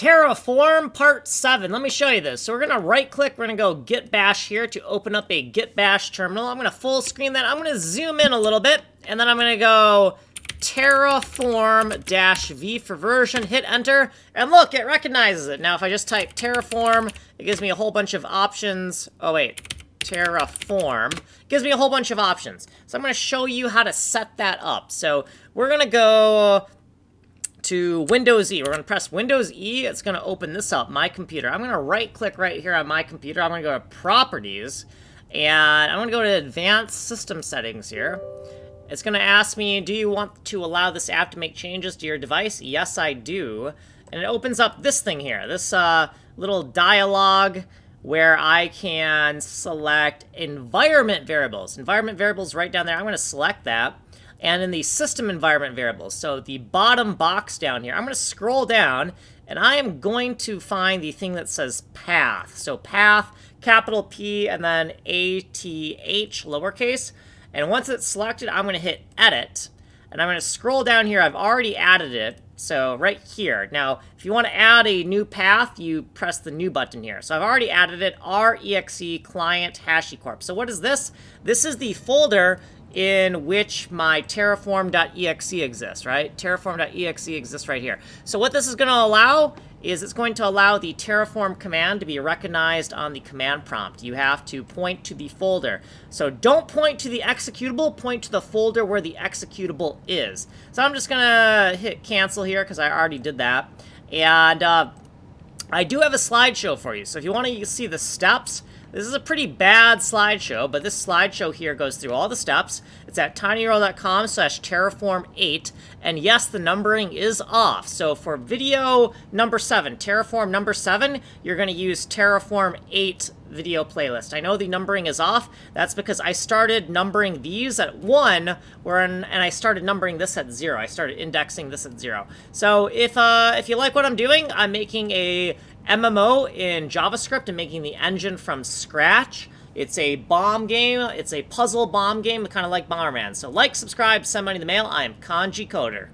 Terraform Part 7. Let me show you this. So we're going to right-click. We're going to go Git Bash here to open up a Git Bash terminal. I'm going to full screen that. I'm going to zoom in a little bit, and then I'm going to go Terraform-V for version. Hit Enter, and look, it recognizes it. Now, if I just type Terraform, it gives me a whole bunch of options. Oh, wait. Terraform. Gives me a whole bunch of options. So I'm going to show you how to set that up. So we're going to go to Windows E. We're going to press Windows E. It's going to open this up, My Computer. I'm going to right-click right here on My Computer. I'm going to go to Properties, and I'm going to go to Advanced System Settings here. It's going to ask me, do you want to allow this app to make changes to your device? Yes, I do. And it opens up this thing here, this little dialog where I can select environment variables. Environment variables right down there. I'm going to select that. And in the system environment variables, so the bottom box down here, I'm going to scroll down, and I am going to find the thing that says path. So path, capital P, and then ATH, lowercase. And once it's selected, I'm going to hit edit. And I'm going to scroll down here. I've already added it. So right here. Now, if you want to add a new path, you press the new button here. So I've already added it, REXE client Hashicorp. So what is this? This is the folder in which my Terraform.exe exists, right? Terraform.exe exists right here. So what this is going to allow is it's going to allow the Terraform command to be recognized on the command prompt. You have to point to the folder. So don't point to the executable, point to the folder where the executable is. So I'm just going to hit cancel here because I already did that. And I do have a slideshow for you. So if you want to see the steps, this is a pretty bad slideshow, but this slideshow here goes through all the steps. It's at tinyurl.com/terraform8, and yes, the numbering is off. So for video number 7, Terraform number 7, you're going to use Terraform 8 video playlist. I know the numbering is off. That's because I started numbering these at 1, and I started numbering this at 0. I started indexing this at 0. So if you like what I'm doing, I'm making a MMO in JavaScript and making the engine from scratch. It's a bomb game. It's a puzzle bomb game, kind of like Bomberman. So like, subscribe, send money in the mail. I am Kanji Coder.